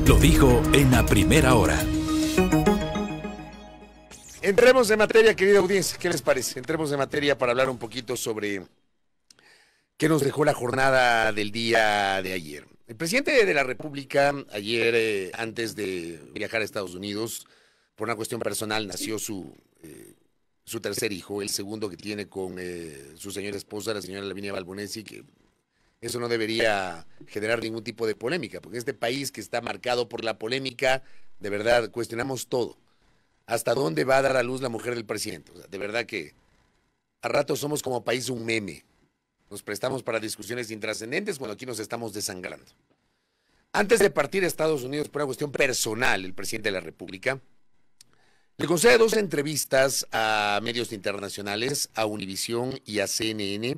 Lo dijo en la primera hora. Entremos en materia, querida audiencia, ¿qué les parece? Entremos en materia para hablar un poquito sobre qué nos dejó la jornada del día de ayer. El presidente de la República, ayer, antes de viajar a Estados Unidos, por una cuestión personal, nació su tercer hijo, el segundo que tiene con su señora esposa, la señora Lavinia Balbonesi, que eso no debería generar ningún tipo de polémica, porque este país que está marcado por la polémica, de verdad, cuestionamos todo. ¿Hasta dónde va a dar a luz la mujer del presidente? O sea, de verdad que a ratos somos como país un meme. Nos prestamos para discusiones intrascendentes cuando aquí nos estamos desangrando. Antes de partir a Estados Unidos por una cuestión personal, el presidente de la República le concede 2 entrevistas a medios internacionales, a Univisión y a CNN,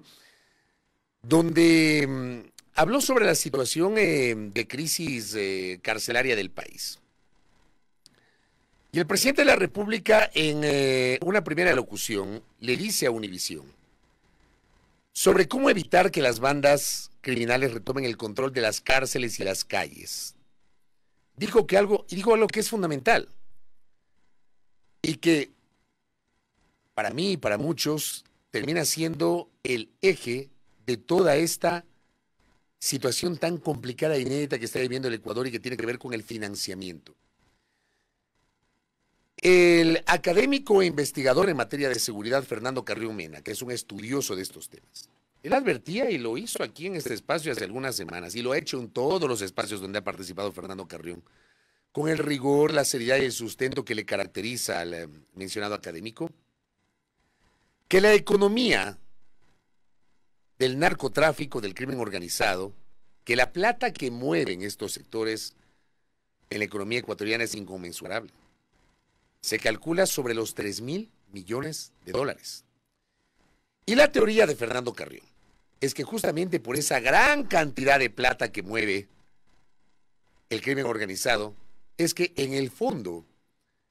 donde habló sobre la situación de crisis carcelaria del país. Y el presidente de la República, en una primera locución, le dice a Univisión sobre cómo evitar que las bandas criminales retomen el control de las cárceles y las calles. Dijo algo que es fundamental y que para mí y para muchos termina siendo el eje de toda esta situación tan complicada e inédita que está viviendo el Ecuador y que tiene que ver con el financiamiento. El académico e investigador en materia de seguridad, Fernando Carrión Mena, que es un estudioso de estos temas, él advertía y lo hizo aquí en este espacio hace algunas semanas y lo ha hecho en todos los espacios donde ha participado Fernando Carrión, con el rigor, la seriedad y el sustento que le caracteriza al mencionado académico, que la economía del narcotráfico, del crimen organizado, que la plata que mueven estos sectores en la economía ecuatoriana es inconmensurable. Se calcula sobre los 3.000 millones de dólares. Y la teoría de Fernando Carrión es que justamente por esa gran cantidad de plata que mueve el crimen organizado, es que en el fondo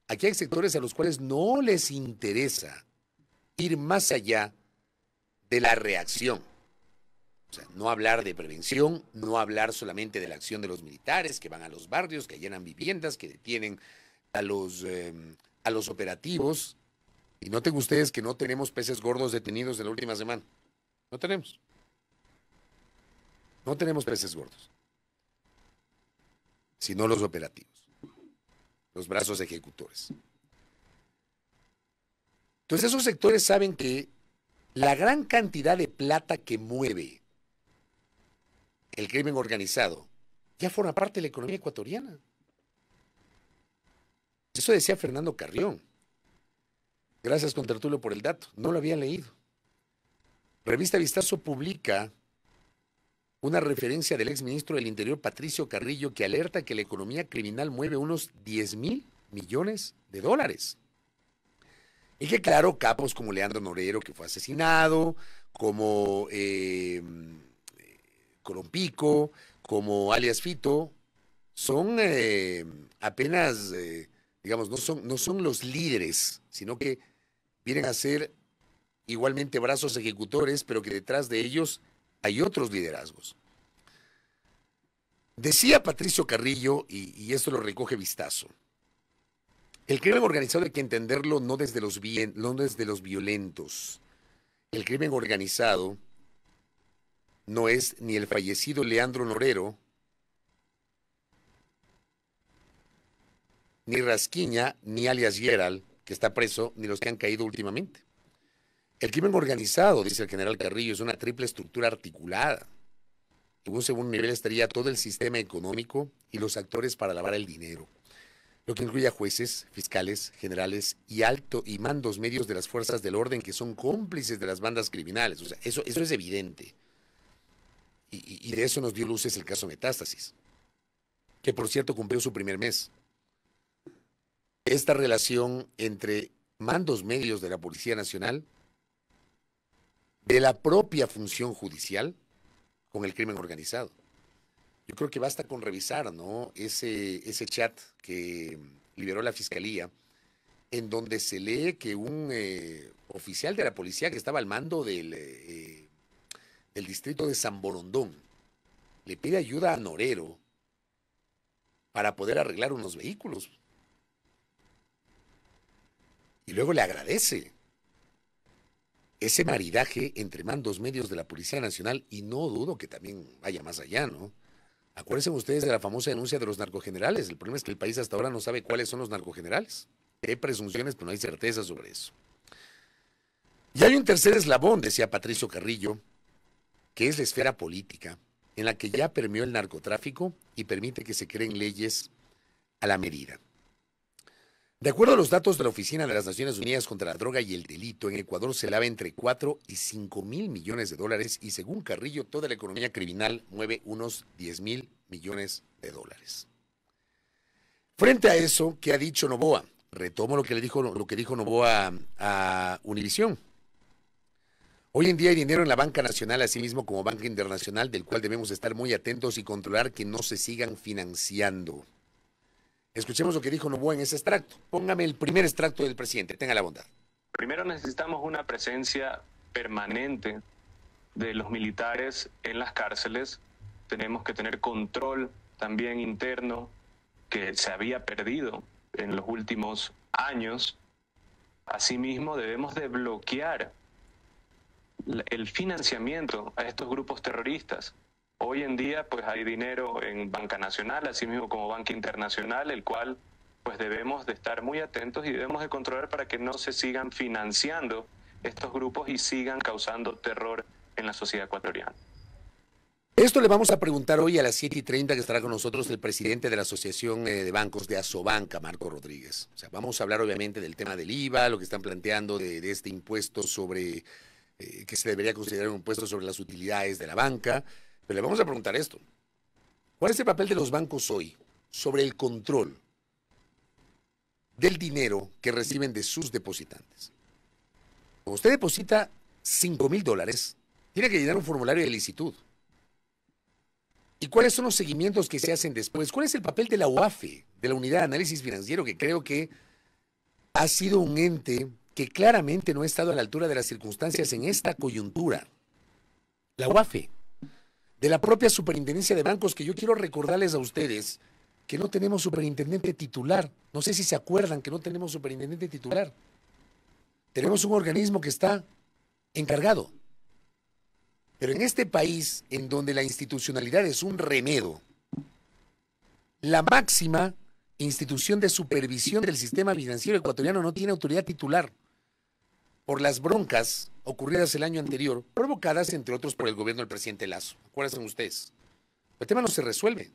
aquí hay sectores a los cuales no les interesa ir más allá de la reacción. O sea, no hablar de prevención, no hablar solamente de la acción de los militares que van a los barrios, que llenan viviendas, que detienen a los operativos. Y noten ustedes que no tenemos peces gordos detenidos en la última semana. No tenemos. No tenemos peces gordos. Sino los operativos. Los brazos ejecutores. Entonces esos sectores saben que la gran cantidad de plata que mueve el crimen organizado ya forma parte de la economía ecuatoriana. Eso decía Fernando Carrión. Gracias, contertulio, por el dato. No lo había leído. Revista Vistazo publica una referencia del exministro del Interior, Patricio Carrillo, que alerta que la economía criminal mueve unos 10.000 millones de dólares. Y que claro, capos como Leandro Norero, que fue asesinado, como Colompico, como alias Fito, son apenas, digamos, no son los líderes, sino que vienen a ser igualmente brazos ejecutores, pero que detrás de ellos hay otros liderazgos. Decía Patricio Carrillo, y esto lo recoge Vistazo, el crimen organizado hay que entenderlo no desde los violentos. El crimen organizado no es ni el fallecido Leandro Norero, ni Rasquiña, ni alias Gerald, que está preso, ni los que han caído últimamente. El crimen organizado, dice el general Carrillo, es una triple estructura articulada. En un segundo nivel estaría todo el sistema económico y los actores para lavar el dinero, lo que incluye a jueces, fiscales, generales y mandos medios de las fuerzas del orden que son cómplices de las bandas criminales. O sea, eso es evidente. Y de eso nos dio luces el caso Metástasis, que por cierto cumplió su primer mes. Esta relación entre mandos medios de la Policía Nacional, de la propia función judicial, con el crimen organizado. Yo creo que basta con revisar, ¿no?, ese chat que liberó la Fiscalía, en donde se lee que un oficial de la policía que estaba al mando del distrito de San Borondón le pide ayuda a Norero para poder arreglar unos vehículos. Y luego le agradece ese maridaje entre mandos medios de la Policía Nacional, y no dudo que también vaya más allá, ¿no? Acuérdense ustedes de la famosa denuncia de los narcogenerales. El problema es que el país hasta ahora no sabe cuáles son los narcogenerales. Hay presunciones, pero no hay certeza sobre eso. Y hay un tercer eslabón, decía Patricio Carrillo, que es la esfera política, en la que ya permeó el narcotráfico y permite que se creen leyes a la medida. De acuerdo a los datos de la Oficina de las Naciones Unidas contra la Droga y el Delito, en Ecuador se lava entre 4 y 5 mil millones de dólares, y según Carrillo, toda la economía criminal mueve unos 10 mil millones de dólares. Frente a eso, ¿qué ha dicho Noboa? Retomo lo que dijo Noboa a Univisión. Hoy en día hay dinero en la banca nacional, así mismo como banca internacional, del cual debemos estar muy atentos y controlar que no se sigan financiando. Escuchemos lo que dijo Noboa en ese extracto. Póngame el primer extracto del presidente, tenga la bondad. Primero necesitamos una presencia permanente de los militares en las cárceles. Tenemos que tener control también interno que se había perdido en los últimos años. Asimismo, debemos de bloquear el financiamiento a estos grupos terroristas. Hoy en día pues hay dinero en banca nacional, así mismo como banca internacional, el cual pues debemos de estar muy atentos y debemos de controlar para que no se sigan financiando estos grupos y sigan causando terror en la sociedad ecuatoriana. Esto le vamos a preguntar hoy a las 7:30, que estará con nosotros el presidente de la Asociación de Bancos de Asobanca, Marco Rodríguez. O sea, vamos a hablar obviamente del tema del IVA, lo que están planteando de este impuesto sobre, que se debería considerar un impuesto sobre las utilidades de la banca. Pero le vamos a preguntar esto. ¿Cuál es el papel de los bancos hoy sobre el control del dinero que reciben de sus depositantes? Cuando usted deposita 5 mil dólares, tiene que llenar un formulario de licitud. ¿Y cuáles son los seguimientos que se hacen después? ¿Cuál es el papel de la UAFE, de la Unidad de Análisis Financiero, que creo que ha sido un ente que claramente no ha estado a la altura de las circunstancias en esta coyuntura? La UAFE, de la propia Superintendencia de Bancos, que yo quiero recordarles a ustedes que no tenemos superintendente titular. No sé si se acuerdan que no tenemos superintendente titular. Tenemos un organismo que está encargado. Pero en este país, en donde la institucionalidad es un remedo, la máxima institución de supervisión del sistema financiero ecuatoriano no tiene autoridad titular por las broncas ocurridas el año anterior, provocadas, entre otros, por el gobierno del presidente Lasso. Acuérdense ustedes. El tema no se resuelve.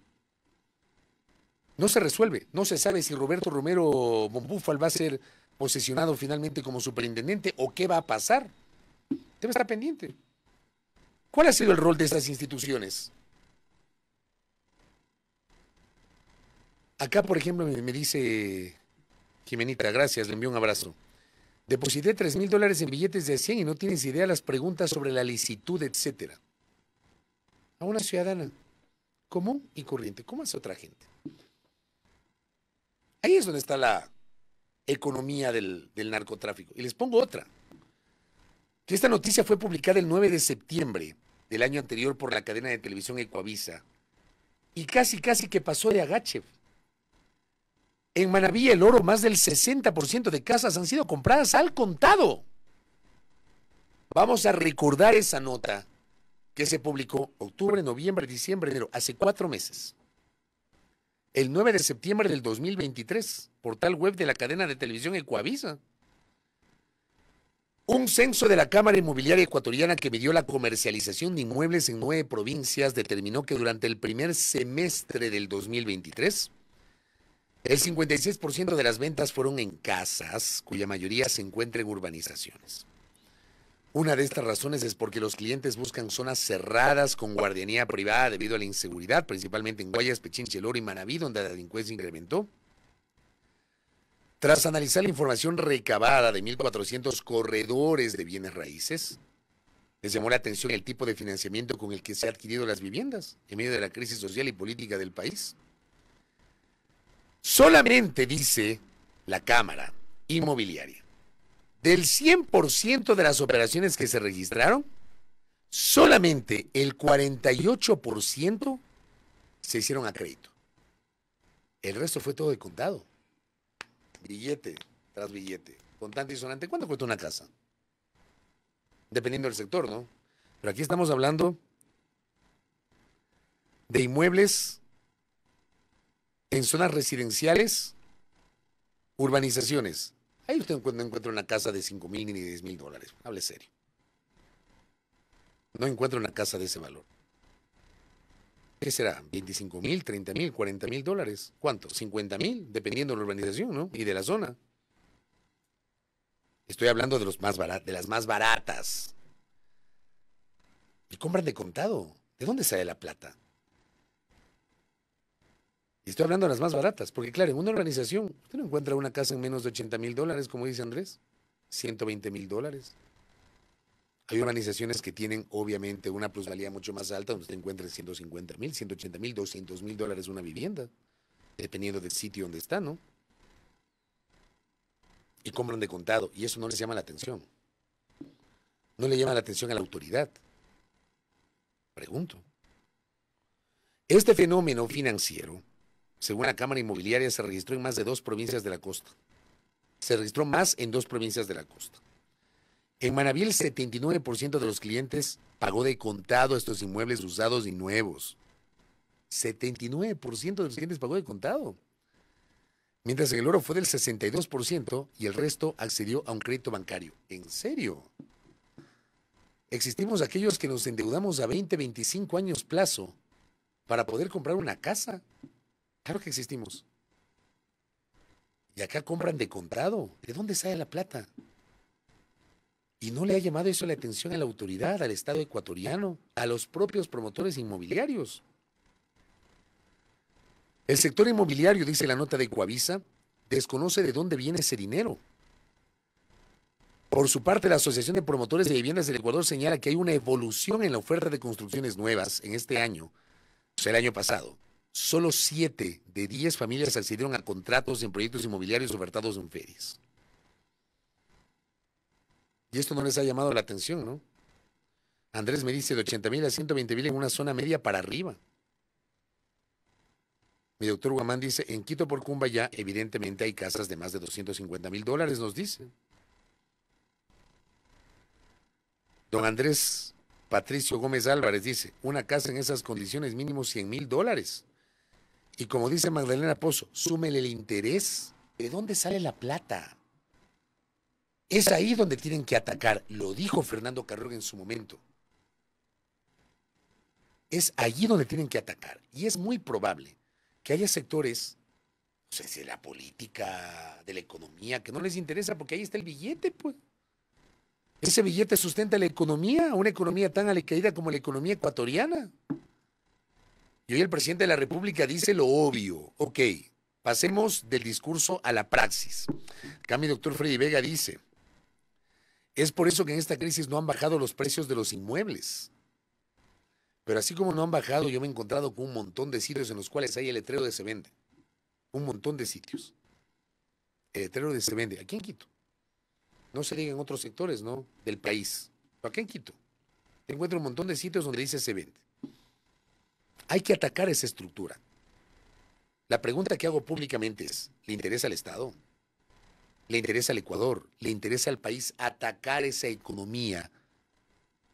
No se resuelve. No se sabe si Roberto Romero Mombúfal va a ser posesionado finalmente como superintendente o qué va a pasar. Debe estar pendiente. ¿Cuál ha sido el rol de estas instituciones? Acá, por ejemplo, me dice Jimenita, gracias, le envío un abrazo. Deposité 3 mil dólares en billetes de 100 y no tienes idea las preguntas sobre la licitud, etcétera. A una ciudadana común y corriente, ¿cómo hace otra gente? Ahí es donde está la economía del narcotráfico. Y les pongo otra. Que esta noticia fue publicada el 9 de septiembre del año anterior por la cadena de televisión Ecuavisa. Y casi que pasó de agache. En Manabí, El Oro, más del 60% de casas han sido compradas al contado. Vamos a recordar esa nota que se publicó octubre, noviembre, diciembre, enero, hace 4 meses. El 9 de septiembre del 2023, portal web de la cadena de televisión Ecuavisa. Un censo de la Cámara Inmobiliaria Ecuatoriana que midió la comercialización de inmuebles en 9 provincias determinó que durante el primer semestre del 2023, el 56% de las ventas fueron en casas, cuya mayoría se encuentra en urbanizaciones. Una de estas razones es porque los clientes buscan zonas cerradas con guardianía privada debido a la inseguridad, principalmente en Guayas, Pichincha, El Oro y Manabí, donde la delincuencia incrementó. Tras analizar la información recabada de 1.400 corredores de bienes raíces, les llamó la atención el tipo de financiamiento con el que se han adquirido las viviendas en medio de la crisis social y política del país. Solamente, dice la Cámara Inmobiliaria, del 100% de las operaciones que se registraron, solamente el 48% se hicieron a crédito. El resto fue todo de contado. Billete tras billete. Contante y sonante. ¿Cuánto cuesta una casa? Dependiendo del sector, ¿no? Pero aquí estamos hablando de inmuebles en zonas residenciales, urbanizaciones. Ahí usted no encuentra una casa de 5,000 ni de 10,000 dólares. Hable serio. No encuentra una casa de ese valor. ¿Qué será? 25,000, 30,000, 40,000 dólares. ¿Cuánto? 50,000, dependiendo de la urbanización, ¿no? Y de la zona. Estoy hablando de de las más baratas. Y compran de contado. ¿De dónde sale la plata? Y estoy hablando de las más baratas, porque claro, en una urbanización, usted no encuentra una casa en menos de 80,000 dólares, como dice Andrés, 120,000 dólares. Hay urbanizaciones que tienen, obviamente, una plusvalía mucho más alta, donde usted encuentra 150,000, 180,000, 200,000 dólares una vivienda, dependiendo del sitio donde está, ¿no? Y compran de contado, y eso no les llama la atención. No le llama la atención a la autoridad. Pregunto. Este fenómeno financiero, según la Cámara Inmobiliaria, se registró en más de 2 provincias de la costa. Se registró más en 2 provincias de la costa. En Manabí, el 79% de los clientes pagó de contado estos inmuebles usados y nuevos. 79% de los clientes pagó de contado. Mientras en el Oro fue del 62% y el resto accedió a un crédito bancario. ¿En serio? Existimos aquellos que nos endeudamos a 20, 25 años plazo para poder comprar una casa. Claro que existimos. Y acá compran de contado. ¿De dónde sale la plata? Y no le ha llamado eso la atención a la autoridad, al Estado ecuatoriano, a los propios promotores inmobiliarios. El sector inmobiliario, dice la nota de Coavisa, desconoce de dónde viene ese dinero. Por su parte, la Asociación de Promotores de Viviendas del Ecuador señala que hay una evolución en la oferta de construcciones nuevas en este año, o sea, el año pasado. Solo 7 de 10 familias accedieron a contratos en proyectos inmobiliarios ofertados en ferias. Y esto no les ha llamado la atención, ¿no? Andrés me dice de 80,000 a 120,000 en una zona media para arriba. Mi doctor Guamán dice, en Quito por Cumbayá, evidentemente hay casas de más de 250,000 dólares, nos dice. Don Andrés Patricio Gómez Álvarez dice, una casa en esas condiciones mínimo 100,000 dólares. Y como dice Magdalena Pozo, súmele el interés. ¿De dónde sale la plata? Es ahí donde tienen que atacar. Lo dijo Fernando Carrión en su momento. Es allí donde tienen que atacar. Y es muy probable que haya sectores, no sé si de la política, de la economía, que no les interesa porque ahí está el billete, pues. Ese billete sustenta la economía, una economía tan alicaída como la economía ecuatoriana. Y hoy el presidente de la República dice lo obvio. Ok, pasemos del discurso a la praxis. Acá mi doctor Freddy Vega dice, es por eso que en esta crisis no han bajado los precios de los inmuebles. Pero así como no han bajado, yo me he encontrado con un montón de sitios en los cuales hay el letrero de se vende. Un montón de sitios. El letrero de se vende. Aquí en Quito. No se diga en otros sectores, ¿no? Del país. Pero aquí en Quito. Te encuentro un montón de sitios donde dice se vende. Hay que atacar esa estructura. La pregunta que hago públicamente es, ¿le interesa al Estado? ¿Le interesa al Ecuador? ¿Le interesa al país atacar esa economía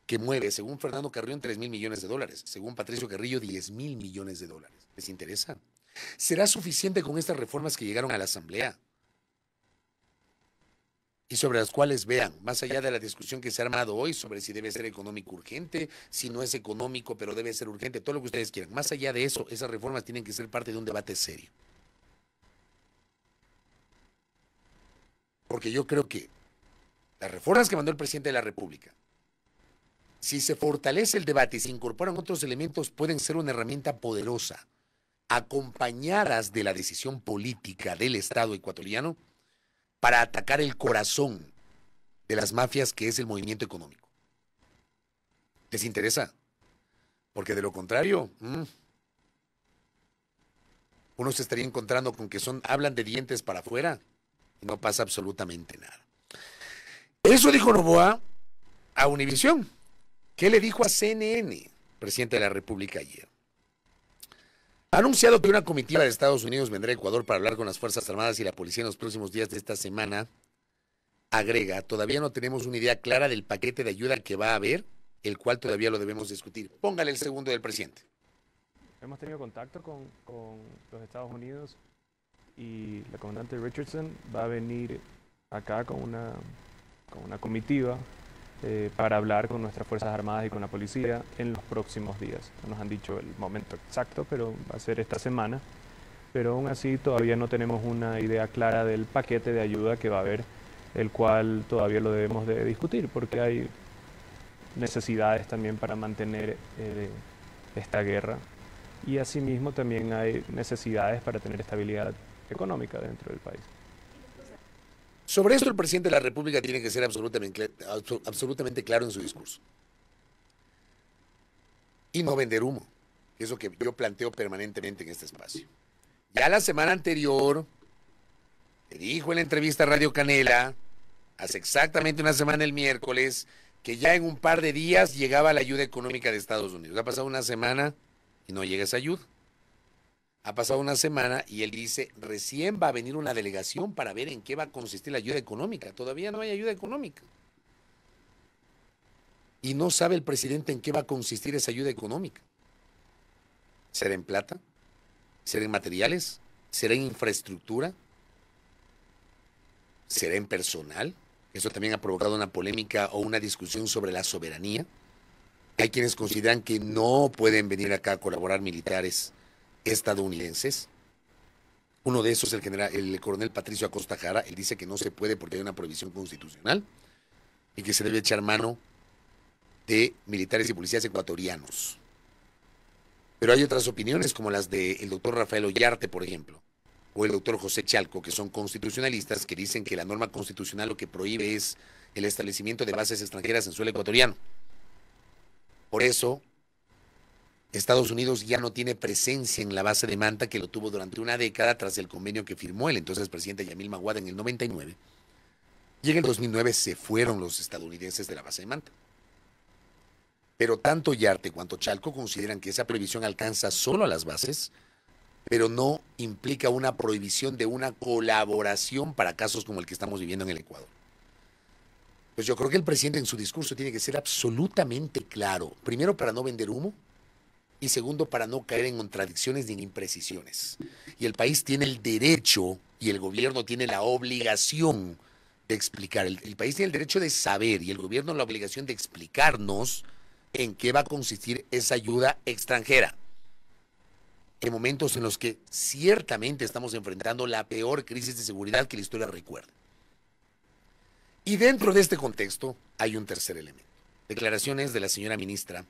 que mueve, según Fernando Carrión, 3,000 millones de dólares? Según Patricio Carrillo, 10,000 millones de dólares. ¿Les interesa? ¿Será suficiente con estas reformas que llegaron a la Asamblea? Y sobre las cuales, vean, más allá de la discusión que se ha armado hoy sobre si debe ser económico urgente, si no es económico pero debe ser urgente, todo lo que ustedes quieran. Más allá de eso, esas reformas tienen que ser parte de un debate serio. Porque yo creo que las reformas que mandó el presidente de la República, si se fortalece el debate y se incorporan otros elementos, pueden ser una herramienta poderosa, acompañadas de la decisión política del Estado ecuatoriano, para atacar el corazón de las mafias que es el movimiento económico. ¿Les interesa? Porque de lo contrario, uno se estaría encontrando con que hablan de dientes para afuera y no pasa absolutamente nada. Eso dijo Noboa a Univisión. ¿Qué le dijo a CNN, presidente de la República, ayer? Ha anunciado que una comitiva de Estados Unidos vendrá a Ecuador para hablar con las Fuerzas Armadas y la policía en los próximos días de esta semana. Agrega, todavía no tenemos una idea clara del paquete de ayuda que va a haber, el cual todavía lo debemos discutir. Póngale el segundo del presidente. Hemos tenido contacto con los Estados Unidos y la comandante Richardson va a venir acá con una comitiva para hablar con nuestras Fuerzas Armadas y con la policía en los próximos días. No nos han dicho el momento exacto, pero va a ser esta semana. Pero aún así todavía no tenemos una idea clara del paquete de ayuda que va a haber, el cual todavía lo debemos de discutir, porque hay necesidades también para mantener esta guerra. Y asimismo también hay necesidades para tener estabilidad económica dentro del país. Sobre esto el presidente de la República tiene que ser absolutamente claro en su discurso. Y no vender humo, que es lo que yo planteo permanentemente en este espacio. Ya la semana anterior, le dijo en la entrevista a Radio Canela, hace exactamente una semana el miércoles, que ya en un par de días llegaba la ayuda económica de Estados Unidos. Ha pasado una semana y no llega esa ayuda. Ha pasado una semana y él dice, recién va a venir una delegación para ver en qué va a consistir la ayuda económica. Todavía no hay ayuda económica. Y no sabe el presidente en qué va a consistir esa ayuda económica. ¿Será en plata? ¿Será en materiales? ¿Será en infraestructura? ¿Será en personal? Eso también ha provocado una polémica o una discusión sobre la soberanía. Hay quienes consideran que no pueden venir acá a colaborar militares estadounidenses. Uno de esos es el coronel Patricio Acosta Jara. Él dice que no se puede porque hay una prohibición constitucional y que se debe echar mano de militares y policías ecuatorianos. Pero hay otras opiniones como las del doctor Rafael Ollarte, por ejemplo, o el doctor José Chalco, que son constitucionalistas, que dicen que la norma constitucional lo que prohíbe es el establecimiento de bases extranjeras en suelo ecuatoriano. Por eso, Estados Unidos ya no tiene presencia en la base de Manta, que lo tuvo durante una década tras el convenio que firmó el entonces presidente Yamil Maguad en el 99. Y en el 2009 se fueron los estadounidenses de la base de Manta. Pero tanto Yarte cuanto Chalco consideran que esa prohibición alcanza solo a las bases, pero no implica una prohibición de una colaboración para casos como el que estamos viviendo en el Ecuador. Pues yo creo que el presidente en su discurso tiene que ser absolutamente claro. Primero, para no vender humo. Y segundo, para no caer en contradicciones ni en imprecisiones. Y el país tiene el derecho y el gobierno tiene la obligación de explicar. El país tiene el derecho de saber y el gobierno la obligación de explicarnos en qué va a consistir esa ayuda extranjera. En momentos en los que ciertamente estamos enfrentando la peor crisis de seguridad que la historia recuerda. Y dentro de este contexto hay un tercer elemento. Declaraciones de la señora ministra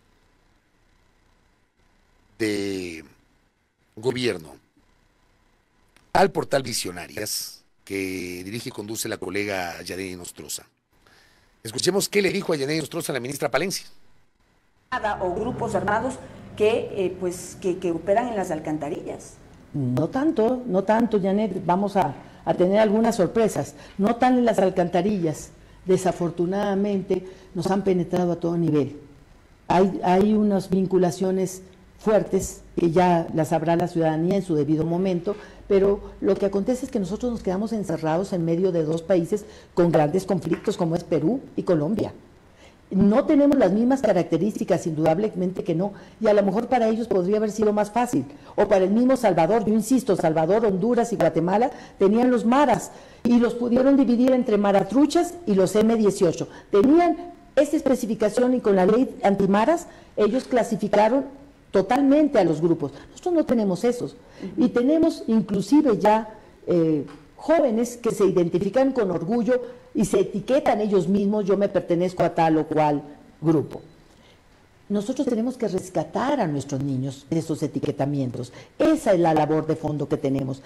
de Gobierno al portal Visionarias, que dirige y conduce la colega Yaney Nostroza. Escuchemos qué le dijo a Yaney Nostroza a la ministra Palencia. O grupos armados que operan en las alcantarillas. No tanto, Janet, vamos a tener algunas sorpresas. No tan en las alcantarillas, desafortunadamente nos han penetrado a todo nivel. Hay unas vinculaciones fuertes que ya las sabrá la ciudadanía en su debido momento, pero lo que acontece es que nosotros nos quedamos encerrados en medio de dos países con grandes conflictos como es Perú y Colombia. No tenemos las mismas características, indudablemente que no, y a lo mejor para ellos podría haber sido más fácil, o para el mismo Salvador, yo insisto, Salvador, Honduras y Guatemala tenían los maras, y los pudieron dividir entre maratruchas y los M-18. Tenían esta especificación y con la ley antimaras, ellos clasificaron totalmente a los grupos. Nosotros no tenemos esos, y tenemos inclusive ya jóvenes que se identifican con orgullo y se etiquetan ellos mismos, yo me pertenezco a tal o cual grupo. Nosotros tenemos que rescatar a nuestros niños de esos etiquetamientos. Esa es la labor de fondo que tenemos.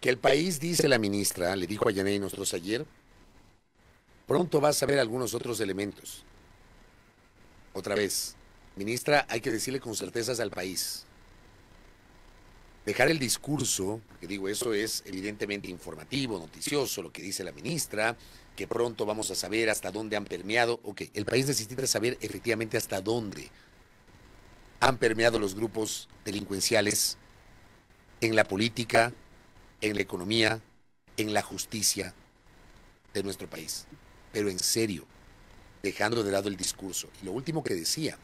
Que el país, dice la ministra, le dijo a Yaney Nostroza ayer, pronto va a saber algunos otros elementos. Otra vez, ministra, hay que decirle con certezas al país. Dejar el discurso, porque digo, eso es evidentemente informativo, noticioso, lo que dice la ministra, que pronto vamos a saber hasta dónde han permeado. Ok, el país necesita saber efectivamente hasta dónde han permeado los grupos delincuenciales en la política, en la economía, en la justicia de nuestro país. Pero en serio, dejando de lado el discurso. Y lo último que decía,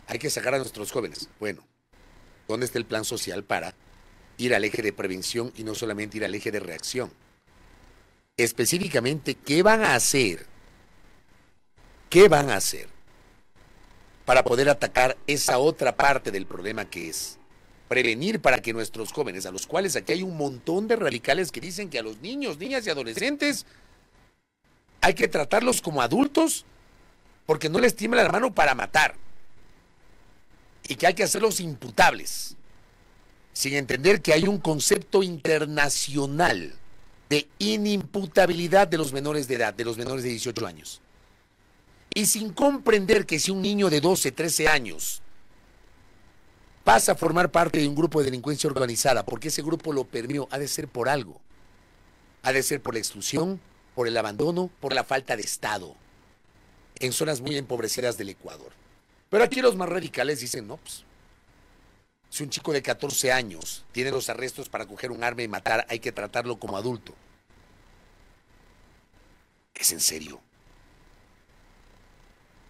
hay que sacar a nuestros jóvenes. Bueno, ¿dónde está el plan social para ir al eje de prevención y no solamente ir al eje de reacción? Específicamente, ¿qué van a hacer? ¿Qué van a hacer para poder atacar esa otra parte del problema que es prevenir para que nuestros jóvenes, a los cuales aquí hay un montón de radicales que dicen que a los niños, niñas y adolescentes hay que tratarlos como adultos porque no les tiembla la mano para matar y que hay que hacerlos imputables, sin entender que hay un concepto internacional de inimputabilidad de los menores de edad, de los menores de 18 años. Y sin comprender que si un niño de 12, 13 años pasa a formar parte de un grupo de delincuencia organizada, porque ese grupo lo permeó, ha de ser por algo. Ha de ser por la exclusión, por el abandono, por la falta de Estado, en zonas muy empobrecidas del Ecuador. Pero aquí los más radicales dicen, no, pues, si un chico de 14 años tiene los arrestos para coger un arma y matar, hay que tratarlo como adulto. ¿Es en serio?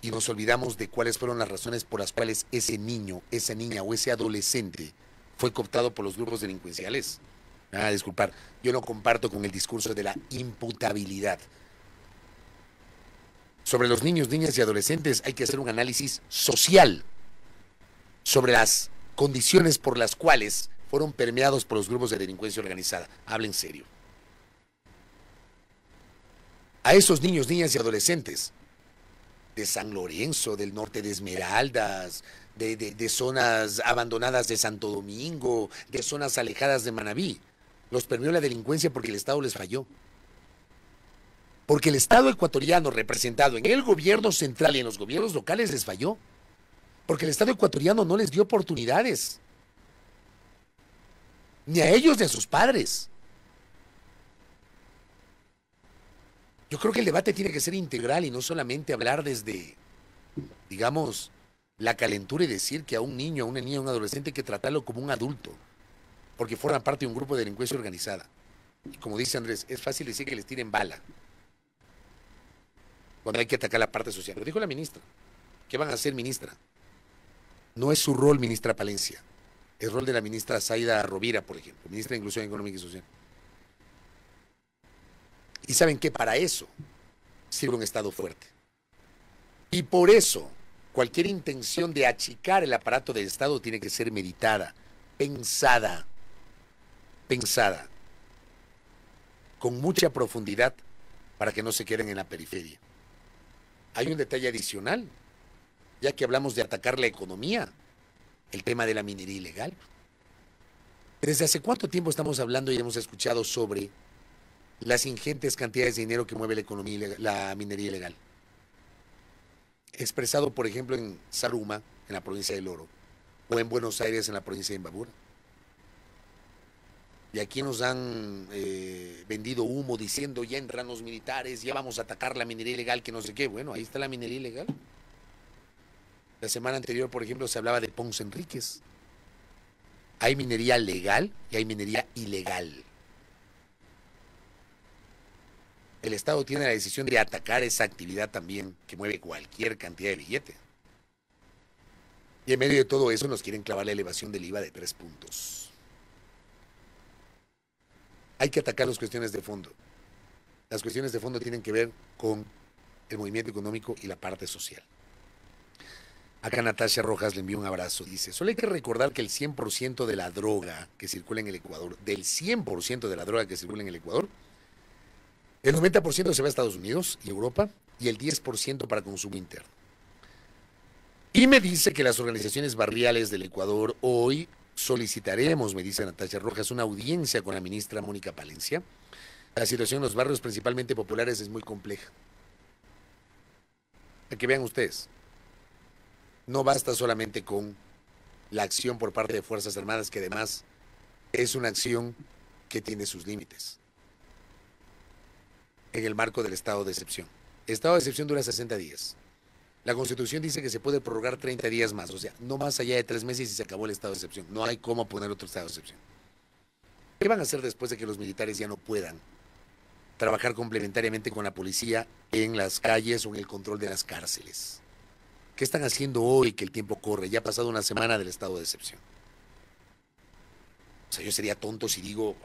Y nos olvidamos de cuáles fueron las razones por las cuales ese niño, esa niña o ese adolescente fue cooptado por los grupos delincuenciales. Disculpar, yo no comparto con el discurso de la imputabilidad. Sobre los niños, niñas y adolescentes hay que hacer un análisis social sobre las condiciones por las cuales fueron permeados por los grupos de delincuencia organizada. Hablen serio. A esos niños, niñas y adolescentes de San Lorenzo, del norte de Esmeraldas, de zonas abandonadas de Santo Domingo, de zonas alejadas de Manabí, los permeó la delincuencia porque el Estado les falló. Porque el Estado ecuatoriano representado en el gobierno central y en los gobiernos locales les falló. Porque el Estado ecuatoriano no les dio oportunidades. Ni a ellos ni a sus padres. Yo creo que el debate tiene que ser integral y no solamente hablar desde, digamos, la calentura y decir que a un niño, a una niña, a un adolescente hay que tratarlo como un adulto, porque forman parte de un grupo de delincuencia organizada. Y como dice Andrés, es fácil decir que les tiren bala cuando hay que atacar la parte social. Lo dijo la ministra. ¿Qué van a hacer, ministra? No es su rol, ministra Palencia. Es rol de la ministra Zaida Rovira, por ejemplo, ministra de Inclusión Económica y Social. Y saben que para eso sirve un Estado fuerte. Y por eso, cualquier intención de achicar el aparato del Estado tiene que ser meditada, pensada, con mucha profundidad para que no se queden en la periferia. Hay un detalle adicional, ya que hablamos de atacar la economía, el tema de la minería ilegal. ¿Desde hace cuánto tiempo estamos hablando y hemos escuchado sobre las ingentes cantidades de dinero que mueve la economía, la minería ilegal? Expresado, por ejemplo, en Zaruma, en la provincia del Oro, o en Buenos Aires, en la provincia de Imbabura. Y aquí nos han vendido humo diciendo ya entran los militares, ya vamos a atacar la minería ilegal, que no sé qué. Bueno, ahí está la minería ilegal. La semana anterior, por ejemplo, se hablaba de Ponce Enríquez. Hay minería legal y hay minería ilegal. El Estado tiene la decisión de atacar esa actividad también, que mueve cualquier cantidad de billete. Y en medio de todo eso nos quieren clavar la elevación del IVA de 3 puntos. Hay que atacar las cuestiones de fondo. Las cuestiones de fondo tienen que ver con el movimiento económico y la parte social. Acá Natasha Rojas le envió un abrazo. Dice, solo hay que recordar que el 100% de la droga que circula en el Ecuador, del 100% de la droga que circula en el Ecuador, el 90% se va a Estados Unidos y Europa y el 10% para consumo interno. Y me dice que las organizaciones barriales del Ecuador hoy solicitaremos, me dice Natasha Rojas, una audiencia con la ministra Mónica Palencia. La situación en los barrios principalmente populares es muy compleja. Para que vean ustedes, no basta solamente con la acción por parte de Fuerzas Armadas, que además es una acción que tiene sus límites en el marco del estado de excepción. El estado de excepción dura 60 días. La Constitución dice que se puede prorrogar 30 días más, o sea, no más allá de 3 meses y se acabó el estado de excepción. No hay cómo poner otro estado de excepción. ¿Qué van a hacer después de que los militares ya no puedan trabajar complementariamente con la policía en las calles o en el control de las cárceles? ¿Qué están haciendo hoy que el tiempo corre? Ya ha pasado una semana del estado de excepción. O sea, yo sería tonto si digo,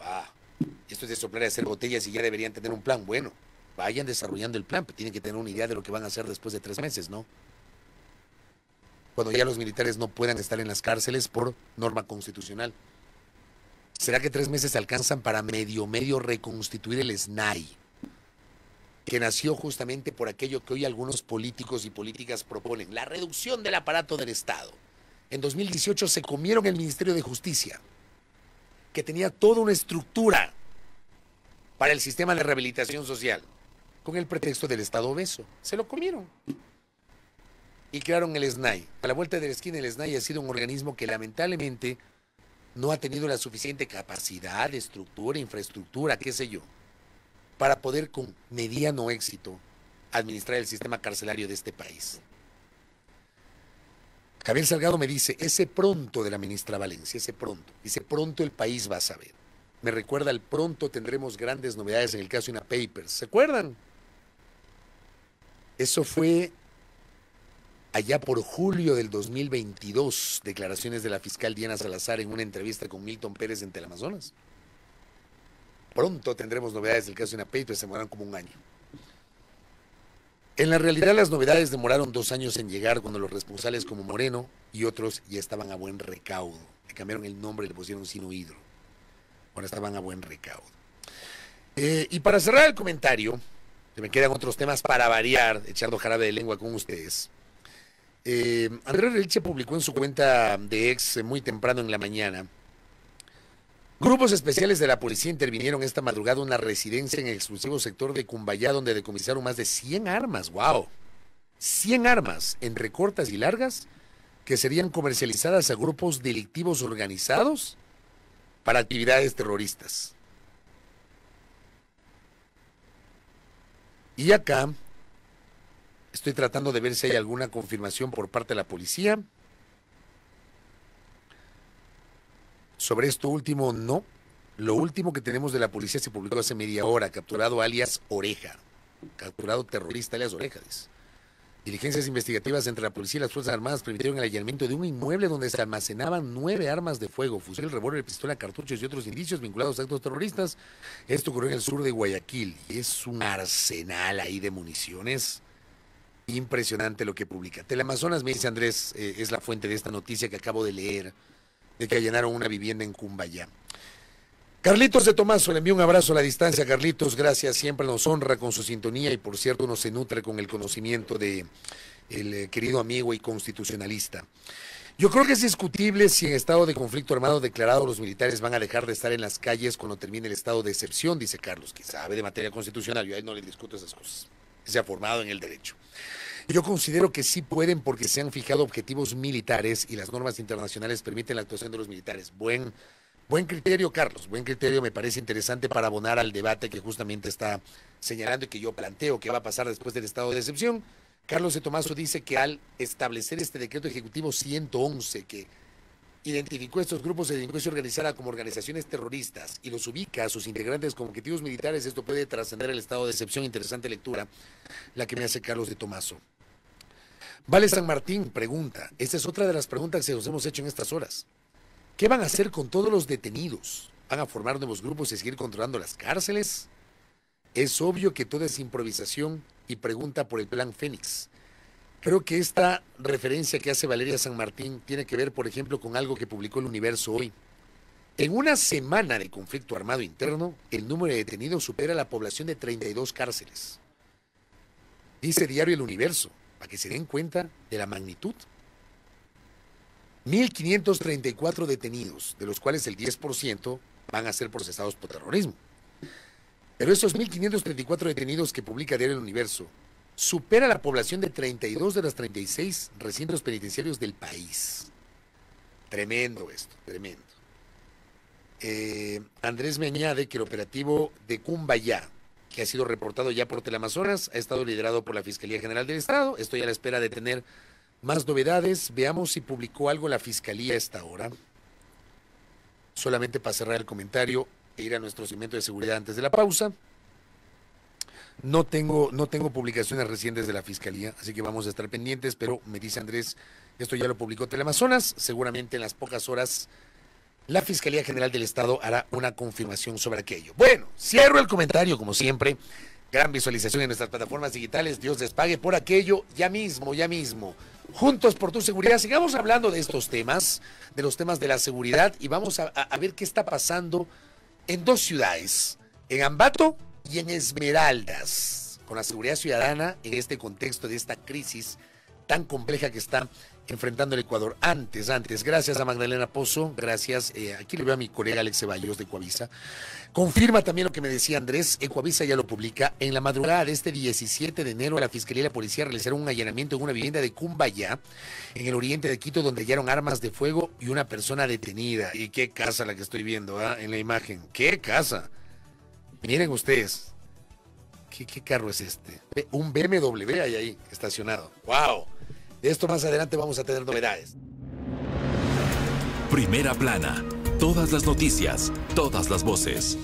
esto es de soplar y hacer botellas y ya deberían tener un plan. Bueno, vayan desarrollando el plan, pero tienen que tener una idea de lo que van a hacer después de 3 meses, ¿no? Cuando ya los militares no puedan estar en las cárceles por norma constitucional. ¿Será que 3 meses alcanzan para medio reconstituir el SNAI? Que nació justamente por aquello que hoy algunos políticos y políticas proponen, la reducción del aparato del Estado. En 2018 se comieron el Ministerio de Justicia, que tenía toda una estructura para el sistema de rehabilitación social, con el pretexto del Estado obeso. Se lo comieron. Y crearon el SNAI. A la vuelta de la esquina, el SNAI ha sido un organismo que lamentablemente no ha tenido la suficiente capacidad, estructura, infraestructura, qué sé yo, para poder con mediano éxito administrar el sistema carcelario de este país. Javier Salgado me dice, ese pronto de la ministra Valencia, ese pronto. Dice, pronto el país va a saber. Me recuerda al pronto tendremos grandes novedades en el caso de Una Papers. ¿Se acuerdan? Eso fue allá por julio del 2022, declaraciones de la fiscal Diana Salazar en una entrevista con Milton Pérez en Teleamazonas. Pronto tendremos novedades del caso de Una Papers, se demoraron como un año. En la realidad las novedades demoraron 2 años en llegar cuando los responsables como Moreno y otros ya estaban a buen recaudo. Le cambiaron el nombre y le pusieron Sino Hidro. Ahora estaban a buen recaudo. Y para cerrar el comentario, se me quedan otros temas para variar, echando jarabe de lengua con ustedes. Andrés Reliche publicó en su cuenta de ex muy temprano en la mañana: grupos especiales de la policía intervinieron esta madrugada en una residencia en el exclusivo sector de Cumbayá, donde decomisaron más de 100 armas. ¡Wow! 100 armas, entre cortas y largas, que serían comercializadas a grupos delictivos organizados para actividades terroristas. Y acá estoy tratando de ver si hay alguna confirmación por parte de la policía. Sobre esto último, no. Lo último que tenemos de la policía se publicó hace media hora. Capturado alias Oreja. Capturado terrorista alias Oreja. Diligencias investigativas entre la policía y las Fuerzas Armadas permitieron el allanamiento de un inmueble donde se almacenaban 9 armas de fuego, fusil, revólver, pistola, cartuchos y otros indicios vinculados a actos terroristas. Esto ocurrió en el sur de Guayaquil. Y es un arsenal ahí de municiones. Impresionante lo que publica. Teleamazonas, me dice Andrés, es la fuente de esta noticia que acabo de leer, de que allanaron una vivienda en Cumbayá. Carlitos de Tomaso, le envío un abrazo a la distancia. Carlitos, gracias, siempre nos honra con su sintonía y por cierto uno se nutre con el conocimiento de el querido amigo y constitucionalista. Yo creo que es discutible si en estado de conflicto armado declarado los militares van a dejar de estar en las calles cuando termine el estado de excepción, dice Carlos, que sabe de materia constitucional. Yo a él no le discuto esas cosas. Se ha formado en el derecho. Yo considero que sí pueden porque se han fijado objetivos militares y las normas internacionales permiten la actuación de los militares. Buen criterio, Carlos, buen criterio, me parece interesante para abonar al debate que justamente está señalando y que yo planteo que va a pasar después del estado de excepción. Carlos de Tomaso dice que al establecer este decreto ejecutivo 111 que identificó estos grupos de delincuencia organizada como organizaciones terroristas y los ubica a sus integrantes como objetivos militares, esto puede trascender el estado de excepción. Interesante lectura la que me hace Carlos de Tomaso. Vale San Martín pregunta, esta es otra de las preguntas que nos hemos hecho en estas horas. ¿Qué van a hacer con todos los detenidos? ¿Van a formar nuevos grupos y seguir controlando las cárceles? Es obvio que todo es improvisación y pregunta por el Plan Fénix. Creo que esta referencia que hace Valeria San Martín tiene que ver, por ejemplo, con algo que publicó El Universo hoy. En una semana de conflicto armado interno, el número de detenidos supera la población de 32 cárceles. Dice diario El Universo, para que se den cuenta de la magnitud. 1.534 detenidos, de los cuales el 10% van a ser procesados por terrorismo. Pero esos 1.534 detenidos que publica diario El Universo supera la población de 32 de los 36 recintos penitenciarios del país. Tremendo esto, tremendo. Andrés me añade que el operativo de Cumbayá, que ha sido reportado ya por Teleamazonas, ha estado liderado por la Fiscalía General del Estado. Estoy a la espera de tener más novedades. Veamos si publicó algo la Fiscalía a esta hora. Solamente para cerrar el comentario e ir a nuestro segmento de seguridad antes de la pausa. No tengo publicaciones recientes de la Fiscalía, así que vamos a estar pendientes, pero me dice Andrés, esto ya lo publicó Teleamazonas, seguramente en las pocas horas la Fiscalía General del Estado hará una confirmación sobre aquello. Bueno, cierro el comentario, como siempre. Gran visualización en nuestras plataformas digitales. Dios les pague por aquello. Ya mismo. Juntos por tu seguridad. Sigamos hablando de estos temas, de los temas de la seguridad, y vamos a ver qué está pasando en dos ciudades, en Ambato y en Esmeraldas, con la seguridad ciudadana en este contexto de esta crisis tan compleja que está enfrentando el Ecuador. Antes, gracias a Magdalena Pozo, gracias, aquí le veo a mi colega Alex Ceballos de Ecuavisa. Confirma también lo que me decía Andrés, Ecuavisa ya lo publica. En la madrugada de este 17 de enero, la Fiscalía y la Policía realizaron un allanamiento en una vivienda de Cumbayá, en el oriente de Quito, donde hallaron armas de fuego y una persona detenida. Y qué casa la que estoy viendo, en la imagen, qué casa. Miren ustedes, ¿qué carro es este? Un BMW hay ahí, estacionado. ¡Wow! De esto más adelante vamos a tener novedades. Primera plana. Todas las noticias, todas las voces.